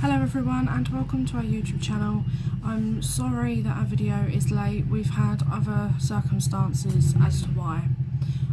Hello everyone and welcome to our YouTube channel. I'm sorry that our video is late. We've had other circumstances as to why.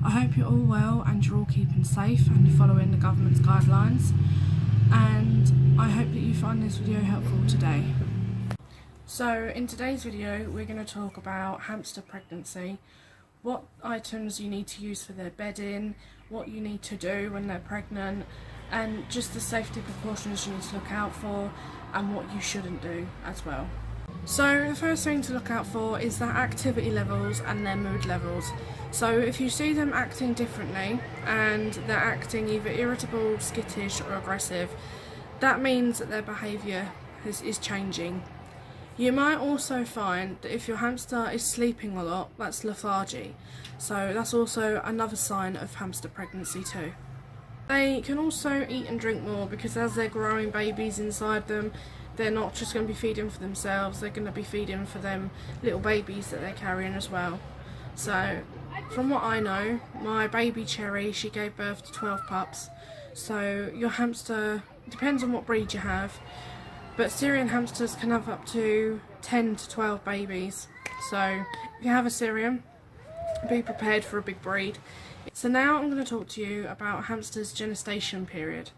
I hope you're all well and you're all keeping safe and you're following the government's guidelines, and I hope that you find this video helpful today. So in today's video we're going to talk about hamster pregnancy, what items you need to use for their bedding, what you need to do when they're pregnant, and just the safety precautions you need to look out for and what you shouldn't do as well. So the first thing to look out for is their activity levels and their mood levels. So if you see them acting differently and they're acting either irritable, skittish or aggressive, that means that their behaviour is changing. You might also find that if your hamster is sleeping a lot, that's lethargy. So that's also another sign of hamster pregnancy too. They can also eat and drink more because as they're growing babies inside them, they're not just going to be feeding for themselves, they're going to be feeding for them little babies that they're carrying as well. So from what I know, my baby Cherry, she gave birth to 12 pups. So your hamster, depends on what breed you have, but Syrian hamsters can have up to 10 to 12 babies. So if you have a Syrian, be prepared for a big breed. So now I'm going to talk to you about hamsters' gestation period.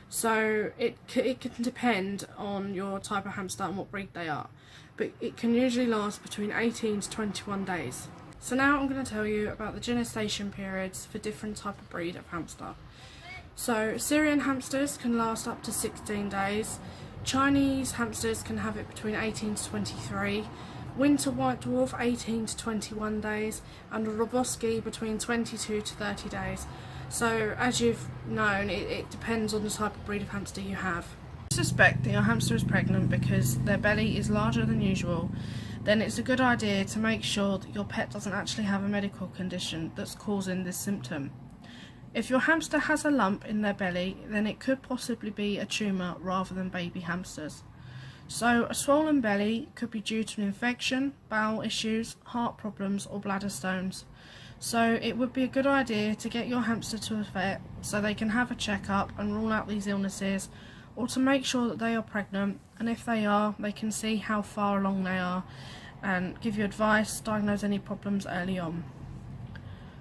So it can depend on your type of hamster and what breed they are, but it can usually last between 18 to 21 days. So now I'm going to tell you about the gestation periods for different type of breed of hamster. So Syrian hamsters can last up to 16 days, Chinese hamsters can have it between 18 to 23, Winter White Dwarf 18 to 21 days, and a Roboski between 22 to 30 days. So as you've known, it depends on the type of breed of hamster you have. If you suspect that your hamster is pregnant because their belly is larger than usual, then it's a good idea to make sure that your pet doesn't actually have a medical condition that's causing this symptom. If your hamster has a lump in their belly, then it could possibly be a tumour rather than baby hamsters. So a swollen belly could be due to an infection, bowel issues, heart problems or bladder stones. So it would be a good idea to get your hamster to a vet so they can have a checkup and rule out these illnesses, or to make sure that they are pregnant, and if they are, they can see how far along they are and give you advice, diagnose any problems early on.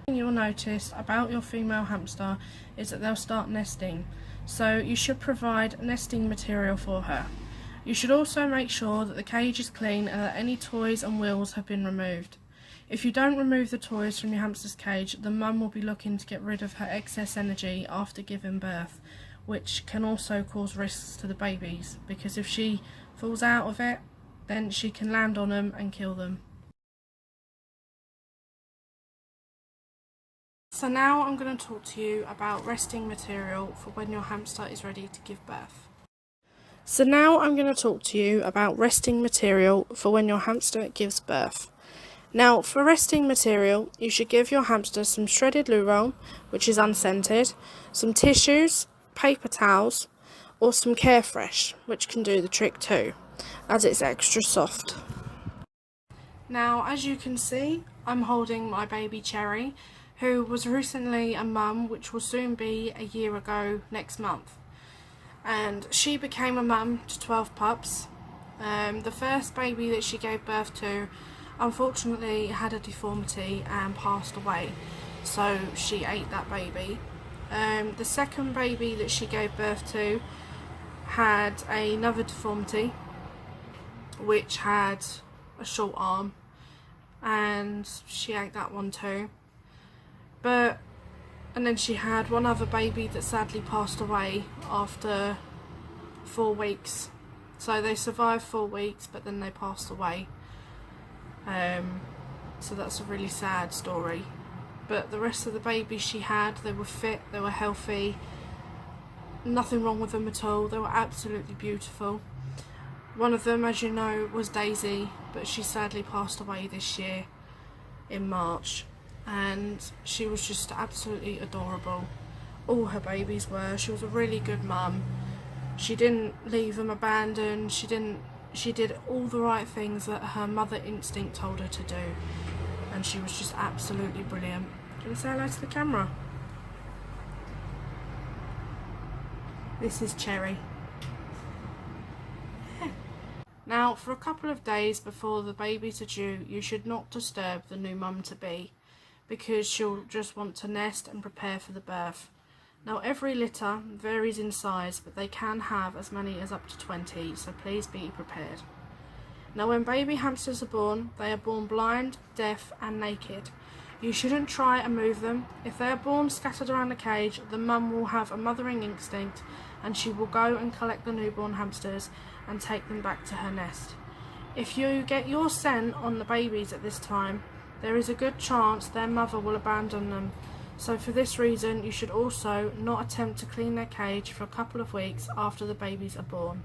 You'll notice about your female hamster is that they'll start nesting, so you should provide nesting material for her. You should also make sure that the cage is clean and that any toys and wheels have been removed. If you don't remove the toys from your hamster's cage, the mum will be looking to get rid of her excess energy after giving birth, which can also cause risks to the babies, because if she falls out of it, then she can land on them and kill them. So now I'm going to talk to you about resting material for when your hamster is ready to give birth. So now I'm going to talk to you about resting material for when your hamster gives birth. Now for resting material, you should give your hamster some shredded loo roll, which is unscented, some tissues, paper towels, or some Carefresh, which can do the trick too, as it's extra soft. Now as you can see, I'm holding my baby Cherry, who was recently a mum, which will soon be a year ago next month. And she became a mum to 12 pups. The first baby that she gave birth to unfortunately had a deformity and passed away, so she ate that baby. The second baby that she gave birth to had another deformity, which had a short arm, and she ate that one too. And then she had one other baby that sadly passed away after 4 weeks. So they survived 4 weeks, but then they passed away. So that's a really sad story. But the rest of the babies she had, they were fit, they were healthy, nothing wrong with them at all. They were absolutely beautiful. One of them, as you know, was Daisy, but she sadly passed away this year in March. And she was just absolutely adorable. All her babies were. She was a really good mum. She didn't leave them abandoned. She did all the right things that her mother instinct told her to do, and she was just absolutely brilliant. Do you want to say hello to the camera? This is Cherry. Now, for a couple of days before the babies are due, you should not disturb the new mum-to-be, because she'll just want to nest and prepare for the birth. Now, every litter varies in size, but they can have as many as up to 20, so please be prepared. Now, when baby hamsters are born, they are born blind, deaf and naked. You shouldn't try and move them. If they are born scattered around the cage, the mum will have a mothering instinct and she will go and collect the newborn hamsters and take them back to her nest. If you get your scent on the babies at this time, there is a good chance their mother will abandon them. So for this reason, you should also not attempt to clean their cage for a couple of weeks after the babies are born.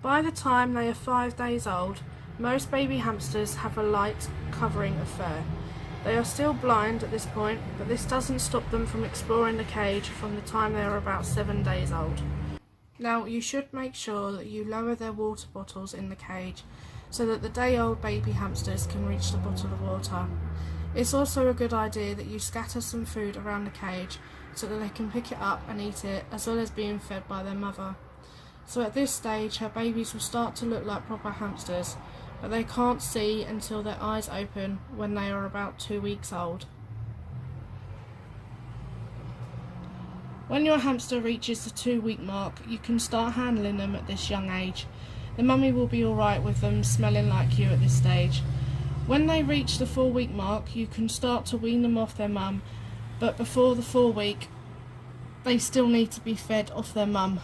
By the time they are 5 days old, most baby hamsters have a light covering of fur. They are still blind at this point, but this doesn't stop them from exploring the cage from the time they are about 7 days old. Now, you should make sure that you lower their water bottles in the cage so that the day-old baby hamsters can reach the bottle of water. It's also a good idea that you scatter some food around the cage so that they can pick it up and eat it, as well as being fed by their mother. So at this stage, her babies will start to look like proper hamsters, but they can't see until their eyes open when they are about 2 weeks old. When your hamster reaches the 2-week mark, you can start handling them at this young age. The mummy will be alright with them smelling like you at this stage. When they reach the 4-week mark, you can start to wean them off their mum, but before the 4-week, they still need to be fed off their mum.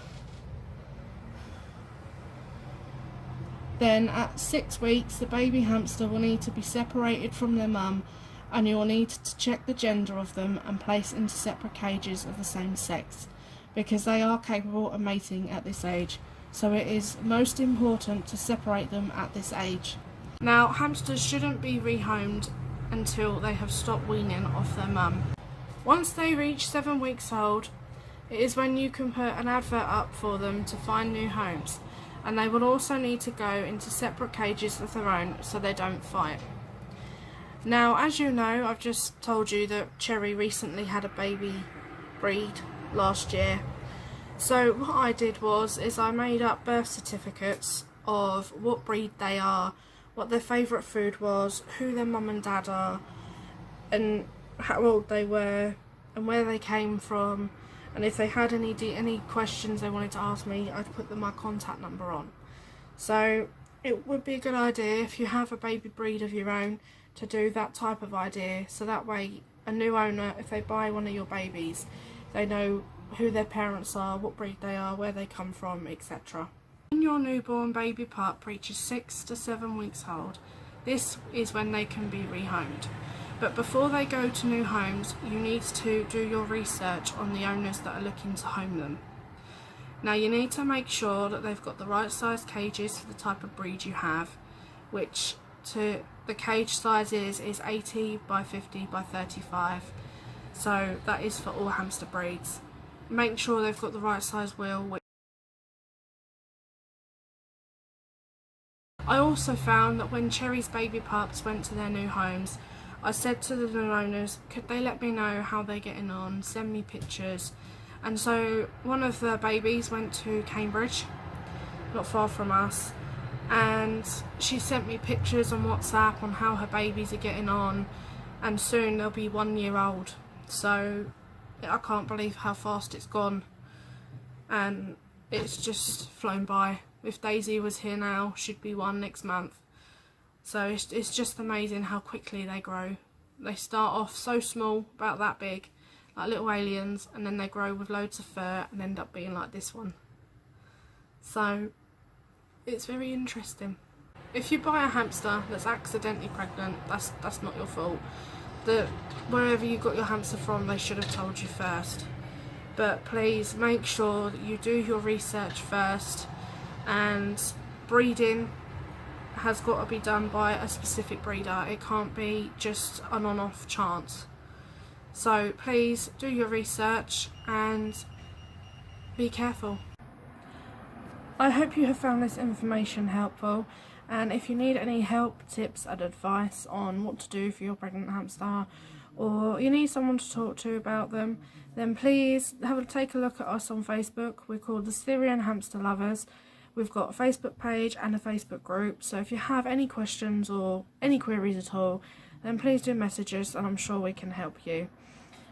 Then at 6 weeks, the baby hamster will need to be separated from their mum, and you will need to check the gender of them and place into separate cages of the same sex, because they are capable of mating at this age, so it is most important to separate them at this age. Now, hamsters shouldn't be rehomed until they have stopped weaning off their mum. Once they reach 7 weeks old, it is when you can put an advert up for them to find new homes, and they will also need to go into separate cages of their own so they don't fight. Now, as you know, I've just told you that Cherry recently had a baby breed last year. So what I did was I made up birth certificates of what breed they are, what their favourite food was, who their mum and dad are, and how old they were, and where they came from, and if they had any questions they wanted to ask me, I'd put my contact number on. So it would be a good idea if you have a baby breed of your own to do that type of idea, so that way a new owner, if they buy one of your babies, they know who their parents are, what breed they are, where they come from, etc. When your newborn baby pup reaches 6 to 7 weeks old, this is when they can be rehomed. But before they go to new homes, you need to do your research on the owners that are looking to home them. Now, you need to make sure that they've got the right size cages for the type of breed you have, which the cage size is 80 by 50 by 35, so that is for all hamster breeds. Make sure they've got the right size wheel. I also found that when Cherry's baby pups went to their new homes, I said to the new owners, could they let me know how they're getting on, send me pictures. And so one of the babies went to Cambridge, not far from us, and she sent me pictures on WhatsApp on how her babies are getting on, and soon they'll be 1 year old. So I can't believe how fast it's gone, and it's just flown by. If Daisy was here now, she'd be 1 next month. So it's just amazing how quickly they grow. They start off so small, about that big, like little aliens, and then they grow with loads of fur and end up being like this one. So it's very interesting. If you buy a hamster that's accidentally pregnant, that's not your fault. Wherever you got your hamster from, they should have told you first. But please make sure that you do your research first, and breeding has got to be done by a specific breeder. It can't be just an on-off chance. So please do your research and be careful. I hope you have found this information helpful, and if you need any help, tips and advice on what to do for your pregnant hamster, or you need someone to talk to about them, then please take a look at us on Facebook. We're called the Syrian Hamster Lovers. We've got a Facebook page and a Facebook group, so if you have any questions or any queries at all, then please do message us and I'm sure we can help you.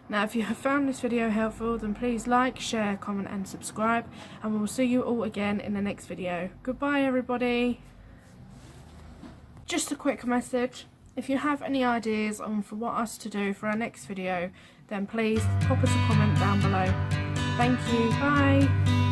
Now, if you have found this video helpful, then please like, share, comment and subscribe, and we will see you all again in the next video. Goodbye everybody. Just a quick message, if you have any ideas on for what us to do for our next video, then please pop us a comment down below. Thank you, bye.